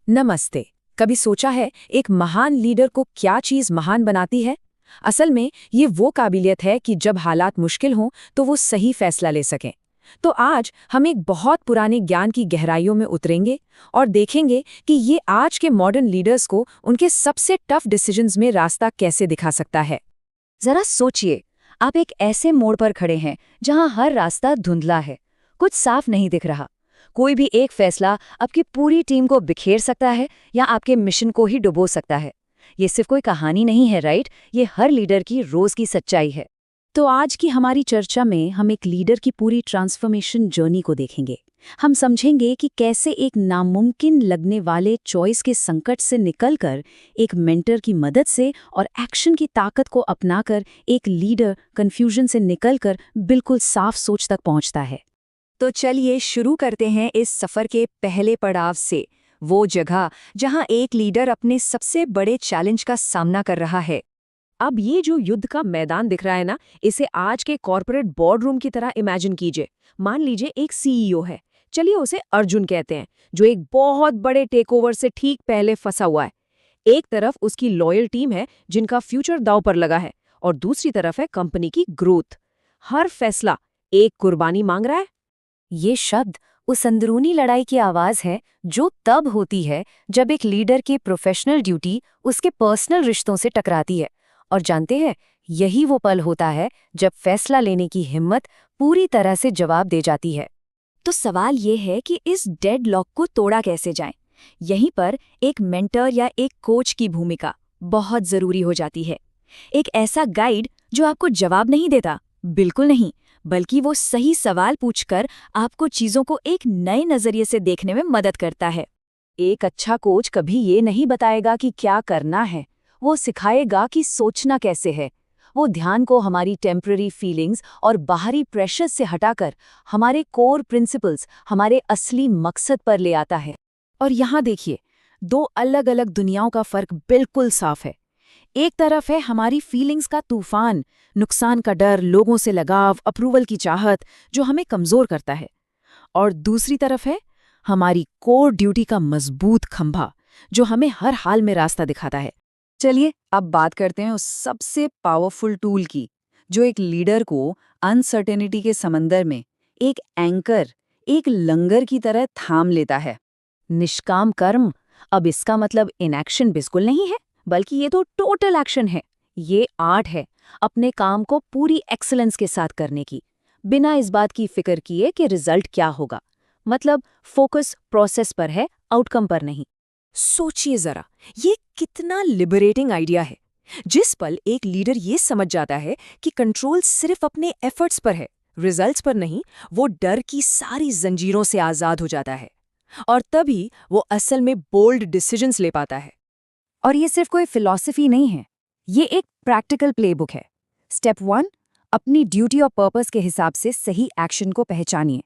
नमस्ते। कभी सोचा है एक महान लीडर को क्या चीज महान बनाती है? असल में ये वो काबिलियत है कि जब हालात मुश्किल हों तो वो सही फैसला ले सकें। तो आज हम एक बहुत पुराने ज्ञान की गहराइयों में उतरेंगे और देखेंगे कि ये आज के मॉडर्न लीडर्स को उनके सबसे टफ डिसीजंस में रास्ता कैसे दिखा सकता है। जरा सोचिए, आप एक ऐसे मोड़ पर खड़े हैं जहां हर रास्ता धुंधला है, कुछ साफ नहीं दिख रहा। कोई भी एक फैसला आपकी पूरी टीम को बिखेर सकता है या आपके मिशन को ही डुबो सकता है। ये सिर्फ कोई कहानी नहीं है, राइट? ये हर लीडर की रोज की सच्चाई है। तो आज की हमारी चर्चा में हम एक लीडर की पूरी ट्रांसफॉर्मेशन जर्नी को देखेंगे। हम समझेंगे कि कैसे एक नामुमकिन लगने वाले चॉइस के संकट से निकलकर, एक मेंटर की मदद से और एक्शन की ताकत को अपनाकर एक लीडर कंफ्यूजन से निकलकर बिल्कुल साफ सोच तक पहुंचता है। तो चलिए शुरू करते हैं इस सफर के पहले पड़ाव से, वो जगह जहां एक लीडर अपने सबसे बड़े चैलेंज का सामना कर रहा है। अब ये जो युद्ध का मैदान दिख रहा है ना, इसे आज के कॉर्पोरेट बोर्ड रूम की तरह इमेजिन कीजिए। मान लीजिए एक सीईओ है, चलिए उसे अर्जुन कहते हैं, जो एक बहुत बड़े टेकओवर से ठीक पहले फंसा हुआ है। एक तरफ उसकी लॉयल टीम है जिनका फ्यूचर दांव पर लगा है, और दूसरी तरफ है कंपनी की ग्रोथ। हर फैसला एक कुर्बानी मांग रहा है। ये शब्द उस अंदरूनी लड़ाई की आवाज है जो तब होती है जब एक लीडर की प्रोफेशनल ड्यूटी उसके पर्सनल रिश्तों से टकराती है। और जानते हैं, यही वो पल होता है जब फैसला लेने की हिम्मत पूरी तरह से जवाब दे जाती है। तो सवाल ये है कि इस डेडलॉक को तोड़ा कैसे जाए। यहीं पर एक मेंटर या एक कोच की भूमिका बहुत जरूरी हो जाती है। एक ऐसा गाइड जो आपको जवाब नहीं देता, बिल्कुल नहीं, बल्कि वो सही सवाल पूछकर आपको चीजों को एक नए नजरिए से देखने में मदद करता है। एक अच्छा कोच कभी ये नहीं बताएगा कि क्या करना है, वो सिखाएगा कि सोचना कैसे है। वो ध्यान को हमारी टेम्पररी फीलिंग्स और बाहरी प्रेशर से हटाकर हमारे कोर प्रिंसिपल्स, हमारे असली मकसद पर ले आता है। और यहाँ देखिए, दो अलग अलग दुनियाओं का फर्क बिल्कुल साफ है। एक तरफ है हमारी फीलिंग्स का तूफान, नुकसान का डर, लोगों से लगाव, अप्रूवल की चाहत, जो हमें कमजोर करता है। और दूसरी तरफ है हमारी कोर ड्यूटी का मजबूत खंभा, जो हमें हर हाल में रास्ता दिखाता है। चलिए अब बात करते हैं उस सबसे पावरफुल टूल की, जो एक लीडर को अनसर्टेनिटी के समंदर में एक एंकर, एक लंगर की तरह थाम लेता है। निष्काम कर्म। अब इसका मतलब इनएक्शन बिल्कुल नहीं है, बल्कि ये तो टोटल एक्शन है। ये आर्ट है अपने काम को पूरी एक्सीलेंस के साथ करने की, बिना इस बात की फिक्र किए कि रिजल्ट क्या होगा। मतलब फोकस प्रोसेस पर है, आउटकम पर नहीं। सोचिए जरा, ये कितना लिबरेटिंग आइडिया है। जिस पल एक लीडर ये समझ जाता है कि कंट्रोल सिर्फ अपने एफर्ट्स पर है, रिजल्ट्स पर नहीं, वो डर की सारी जंजीरों से आजाद हो जाता है। और तभी वो असल में बोल्ड डिसीजंस ले पाता है। और ये सिर्फ कोई फिलॉसफी नहीं है, ये एक प्रैक्टिकल प्लेबुक है। स्टेप 1, अपनी ड्यूटी और पर्पस के हिसाब से सही एक्शन को पहचानिए।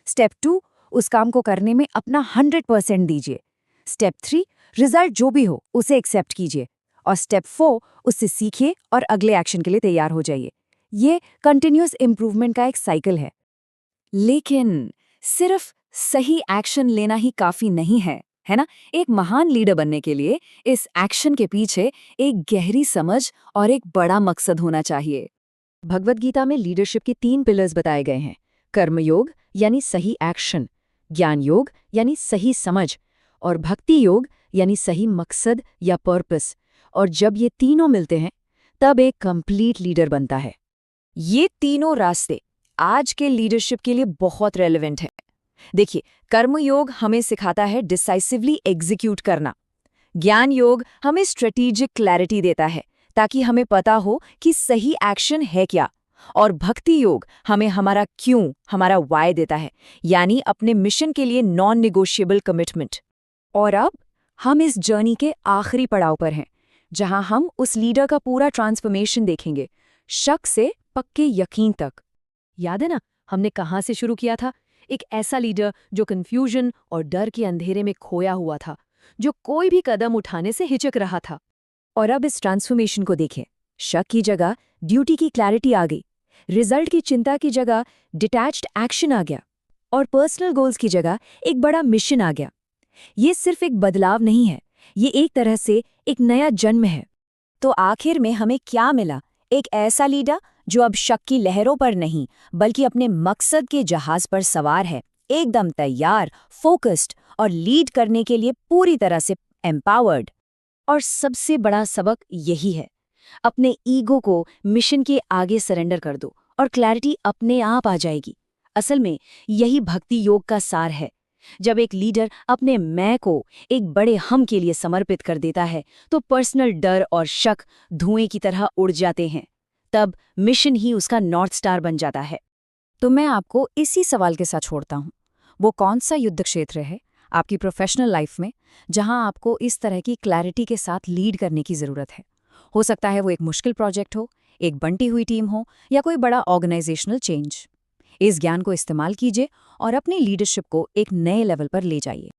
स्टेप 2, उस काम को करने में अपना 100% दीजिए। स्टेप 3, रिजल्ट जो भी हो उसे एक्सेप्ट कीजिए। और स्टेप 4, उससे सीखिए और अगले एक्शन के लिए तैयार हो जाइए। ये कंटिन्यूअस इंप्रूवमेंट का एक साइकिल है। लेकिन सिर्फ सही एक्शन लेना ही काफी नहीं है ना? एक महान लीडर बनने के लिए इस एक्शन के पीछे एक गहरी समझ और एक बड़ा मकसद होना चाहिए। भगवद गीता में लीडरशिप के 3 पिलर्स बताए गए हैं। कर्मयोग यानी सही एक्शन, ज्ञान योग यानी सही समझ, और भक्ति योग यानी सही मकसद या पर्पस। और जब ये तीनों मिलते हैं तब एक कंप्लीट लीडर बनता है। ये तीनों रास्ते आज के लीडरशिप के लिए बहुत रेलेवेंट हैं। देखिए, कर्मयोग हमें सिखाता है डिसाइसिवली एग्जीक्यूट करना। ज्ञान योग हमें स्ट्रेटेजिक क्लैरिटी देता है ताकि हमें पता हो कि सही एक्शन है क्या। और भक्ति योग हमें हमारा क्यों, हमारा वाई देता है, यानी अपने मिशन के लिए नॉन निगोशिएबल कमिटमेंट। और अब हम इस जर्नी के आखिरी पड़ाव पर हैं, जहां हम उस लीडर का पूरा ट्रांसफॉर्मेशन देखेंगे, शक से पक्के यकीन तक। याद है ना, हमने कहां से शुरू किया था? एक ऐसा लीडर जो कंफ्यूजन और डर के अंधेरे में खोया हुआ था, जो कोई भी कदम उठाने से हिचक रहा था। और अब इस ट्रांसफॉर्मेशन को देखें। शक की जगह ड्यूटी की क्लैरिटी आ गई, रिजल्ट की चिंता की जगह डिटैच्ड एक्शन आ गया, और पर्सनल गोल्स की जगह एक बड़ा मिशन आ गया। ये सिर्फ एक बदलाव नहीं है, ये एक तरह से एक नया जन्म है। तो आखिर में हमें क्या मिला? एक ऐसा लीडर जो अब शक की लहरों पर नहीं बल्कि अपने मकसद के जहाज पर सवार है, एकदम तैयार, फोकस्ड और लीड करने के लिए पूरी तरह से एम्पावर्ड। और सबसे बड़ा सबक यही है, अपने ईगो को मिशन के आगे सरेंडर कर दो और क्लैरिटी अपने आप आ जाएगी। असल में यही भक्ति योग का सार है। जब एक लीडर अपने मैं को एक बड़े हम के लिए समर्पित कर देता है तो पर्सनल डर और शक धुएं की तरह उड़ जाते हैं। तब मिशन ही उसका नॉर्थ स्टार बन जाता है। तो मैं आपको इसी सवाल के साथ छोड़ता हूँ। वो कौन सा युद्ध क्षेत्र है आपकी प्रोफेशनल लाइफ में जहां आपको इस तरह की क्लैरिटी के साथ लीड करने की ज़रूरत है? हो सकता है वो एक मुश्किल प्रोजेक्ट हो, एक बंटी हुई टीम हो या कोई बड़ा ऑर्गेनाइजेशनल चेंज। इस ज्ञान को इस्तेमाल कीजिए और अपनी लीडरशिप को एक नए लेवल पर ले जाइए।